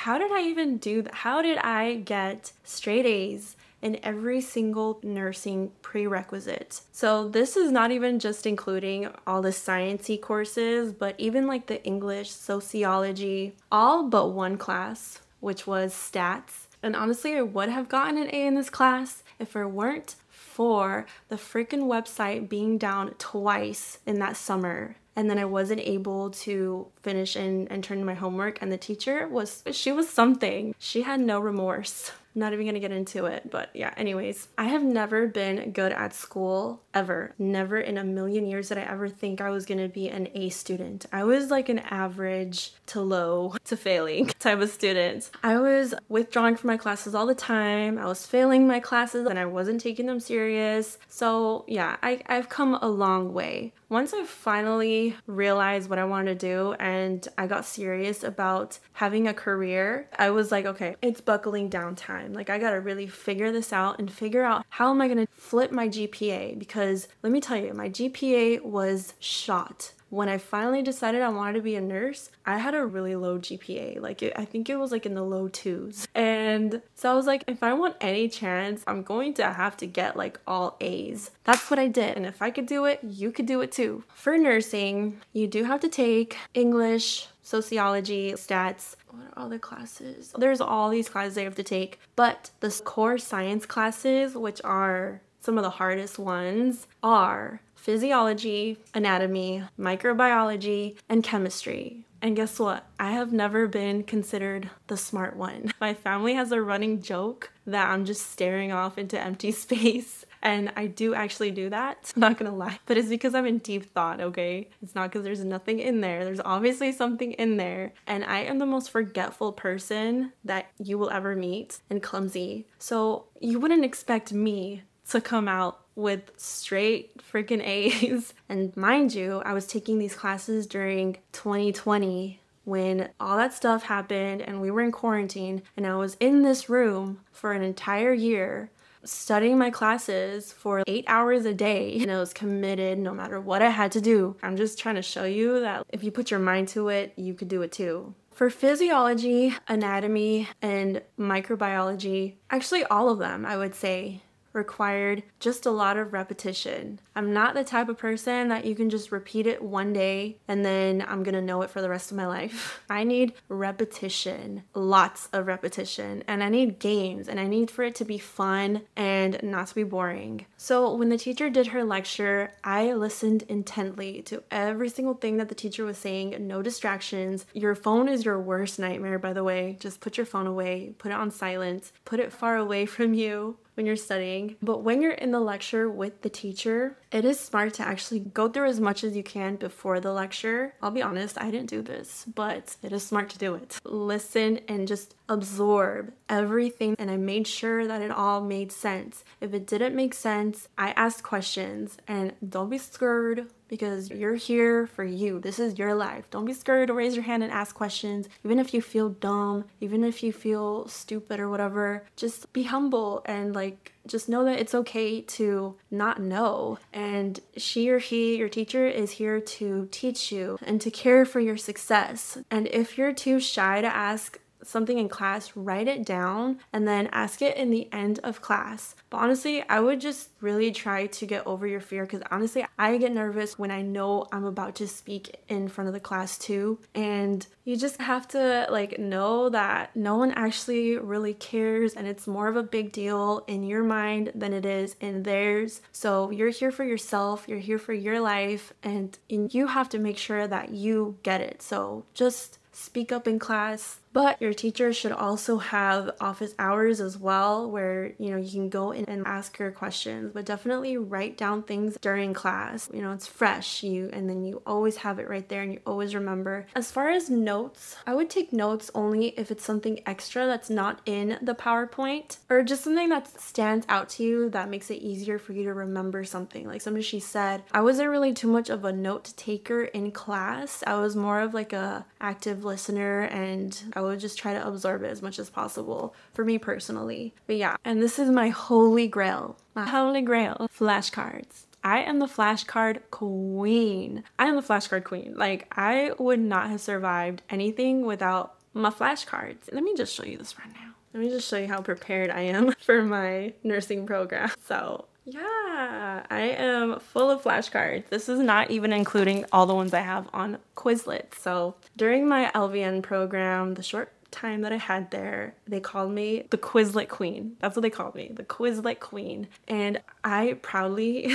how did I even do that? How did I get straight A's in every single nursing prerequisite? So this is not even just including all the sciencey courses, but even like the English, sociology, all but one class, which was stats. And honestly, I would have gotten an A in this class if it weren't for the freaking website being down twice in that summer. And then I wasn't able to finish and turn in my homework. And the teacher she was something. She had no remorse. Not even gonna get into it, but yeah, anyways. I have never been good at school, ever. Never in a million years did I ever think I was gonna be an A student. I was like an average to low to failing type of student. I was withdrawing from my classes all the time. I was failing my classes and I wasn't taking them serious. So yeah, I've come a long way. Once I finally realized what I wanted to do and I got serious about having a career, I was like, okay, it's buckling down time. Like, I gotta really figure this out and figure out how am I gonna flip my GPA, because let me tell you, my GPA was shot. When I finally decided I wanted to be a nurse, I had a really low GPA. I think it was like in the low 2s. And so I was like, if I want any chance, I'm going to have to get like all A's. That's what I did. And if I could do it, you could do it too. For nursing, you do have to take English, sociology, stats. What are all the classes? There's all these classes you have to take. But the core science classes, which are some of the hardest ones, are physiology, anatomy, microbiology, and chemistry. And guess what? I have never been considered the smart one. My family has a running joke that I'm just staring off into empty space. And I do actually do that, I'm not gonna lie. But it's because I'm in deep thought, okay? It's not because there's nothing in there. There's obviously something in there. And I am the most forgetful person that you will ever meet, and clumsy. So you wouldn't expect me to come out with straight freaking A's. And mind you, I was taking these classes during 2020 when all that stuff happened and we were in quarantine, and I was in this room for an entire year studying my classes for 8 hours a day, and I was committed no matter what I had to do. I'm just trying to show you that if you put your mind to it, you could do it too. For physiology, anatomy, and microbiology, actually all of them, I would say, required just a lot of repetition. I'm not the type of person that you can just repeat it one day and then I'm gonna know it for the rest of my life. I need repetition, lots of repetition, and I need games, and I need for it to be fun and not to be boring. So when the teacher did her lecture, I listened intently to every single thing that the teacher was saying. No distractions. Your phone is your worst nightmare, by the way. Just put your phone away, put it on silent, put it far away from you when you're studying. But when you're in the lecture with the teacher, it is smart to actually go through as much as you can before the lecture. I'll be honest, I didn't do this, but it is smart to do it. Listen and just absorb everything, and I made sure that it all made sense. If it didn't make sense, I asked questions, and don't be scared, because you're here for you. This is your life. Don't be scared to raise your hand and ask questions. Even if you feel dumb, even if you feel stupid or whatever, just be humble and just know that it's okay to not know. And she or he, your teacher, is here to teach you and to care for your success. And if you're too shy to ask something in class, write it down and then ask it in the end of class. But honestly, I would just really try to get over your fear, because honestly, I get nervous when I know I'm about to speak in front of the class too. And you just have to know that no one actually really cares, and it's more of a big deal in your mind than it is in theirs. So you're here for yourself, you're here for your life, and you have to make sure that you get it. So just speak up in class. But your teacher should also have office hours as well, where you can go in and ask her questions, but definitely write down things during class. It's fresh, and then you always have it right there and you always remember. As far as notes, I would take notes only if it's something extra that's not in the PowerPoint, or just something that stands out to you that makes it easier for you to remember something. Like something she said, I wasn't really too much of a note taker in class. I was more of a active listener, and I would just try to absorb it as much as possible for me personally. But yeah, and this is my holy grail, flashcards. I am the flashcard queen. I would not have survived anything without my flashcards. Let me just show you this right now. Let me just show you how prepared I am for my nursing program. So yeah, I am full of flashcards. This is not even including all the ones I have on Quizlet. So during my LVN program, the short time that I had there, they called me the Quizlet Queen. That's what they called me, the Quizlet Queen. And I proudly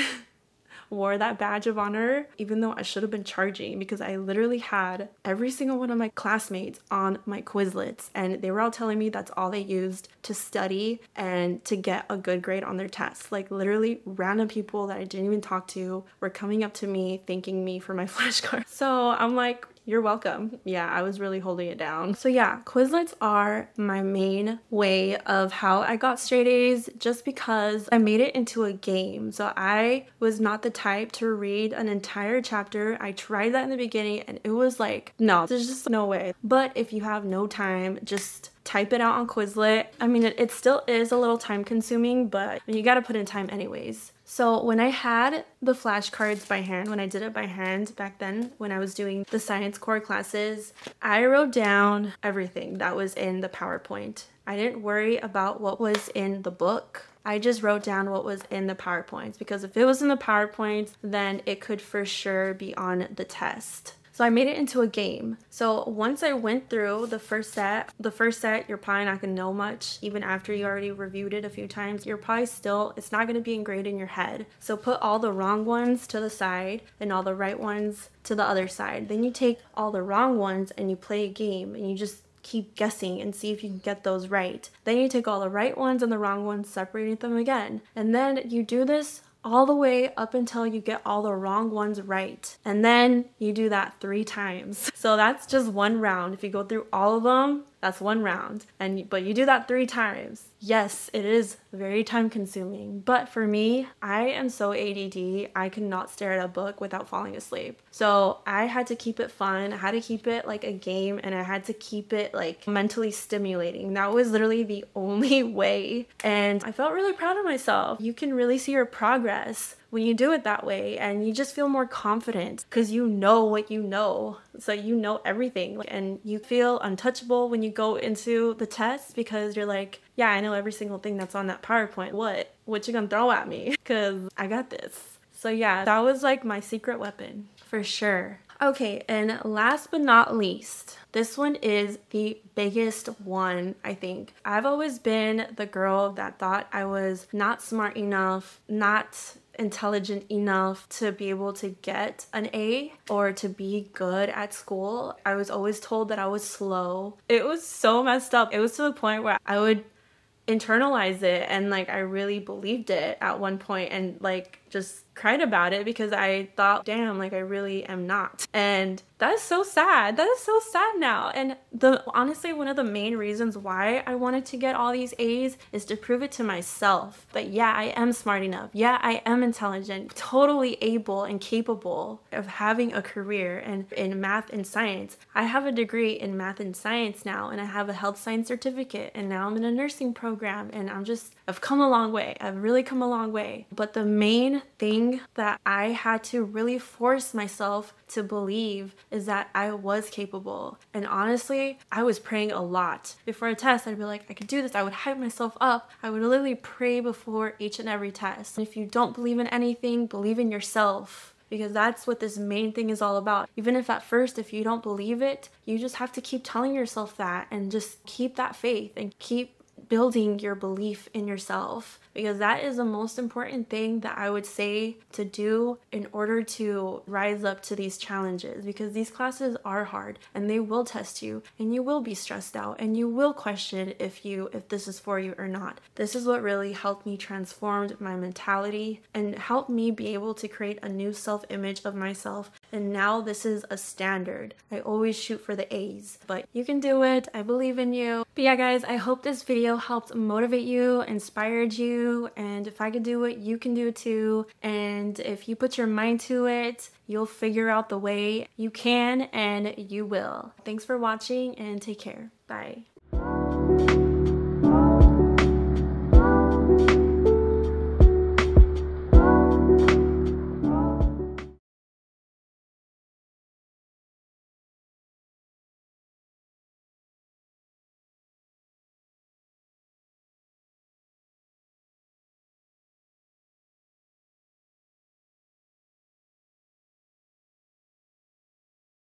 wore that badge of honor, even though I should have been charging, because I literally had every single one of my classmates on my Quizlets, and they were all telling me that's all they used to study and to get a good grade on their tests. Like literally random people that I didn't even talk to were coming up to me thanking me for my flashcards. So I'm like, you're welcome. Yeah, I was really holding it down. So yeah, Quizlets are my main way of how I got straight A's, just because I made it into a game. So I was not the type to read an entire chapter. I tried that in the beginning and it was like, no, there's just no way. But if you have no time, just type it out on Quizlet. I mean, it still is a little time consuming, but you gotta put in time anyways. So when I had the flashcards by hand, when I did it by hand back then, when I was doing the science core classes, I wrote down everything that was in the PowerPoint. I didn't worry about what was in the book. I just wrote down what was in the PowerPoints, because if it was in the PowerPoints, then it could for sure be on the test. So I made it into a game. So once I went through the first set, you're probably not gonna know much. Even after you already reviewed it a few times, you're probably still, it's not gonna be ingrained in your head. So put all the wrong ones to the side and all the right ones to the other side. Then you take all the wrong ones and you play a game and you just keep guessing and see if you can get those right. Then you take all the right ones and the wrong ones, separate them again. And then you do this all the way up until you get all the wrong ones right. And then you do that 3 times. So that's just one round. If you go through all of them, that's one round. But you do that 3 times. Yes, it is very time consuming. But for me, I am so ADD, I could not stare at a book without falling asleep. So I had to keep it fun. I had to keep it like a game, and I had to keep it like mentally stimulating. That was literally the only way. And I felt really proud of myself. You can really see your progress when you do it that way, and you just feel more confident because you know what you know. So you know everything, and you feel untouchable when you go into the test because you're like, yeah, I know every single thing that's on that PowerPoint. What you gonna throw at me? Because I got this. So yeah, that was like my secret weapon for sure. Okay, and last but not least, this one is the biggest one, I think. I've always been the girl that thought I was not smart enough, not intelligent enough to be able to get an A or to be good at school. I was always told that I was slow. It was so messed up. It was to the point where I would internalize it, and like I really believed it at one point, and like just cried about it because I thought, damn, like I really am not. And that is so sad. That is so sad now. And honestly, one of the main reasons why I wanted to get all these A's is to prove it to myself that yeah, I am smart enough. Yeah, I am intelligent, totally able and capable of having a career in math and science. I have a degree in math and science now, and I have a health science certificate, and now I'm in a nursing program, and I've come a long way. I've really come a long way. But the main thing that I had to really force myself to believe is that I was capable. And honestly, I was praying a lot. Before a test, I'd be like, I could do this. I would hype myself up. I would literally pray before each and every test. And if you don't believe in anything, believe in yourself, because that's what this main thing is all about. Even if at first, if you don't believe it, you just have to keep telling yourself that and just keep that faith and keep building your belief in yourself, because that is the most important thing that I would say to do in order to rise up to these challenges, because these classes are hard and they will test you and you will be stressed out and you will question if this is for you or not. This is what really helped me transform my mentality and helped me be able to create a new self-image of myself, and now this is a standard. I always shoot for the A's, but you can do it. I believe in you. But yeah guys, I hope this video helped motivate you, inspired you, and if I could do it, you can do it too. And if you put your mind to it, you'll figure out the way. You can and you will. Thanks for watching and take care. Bye.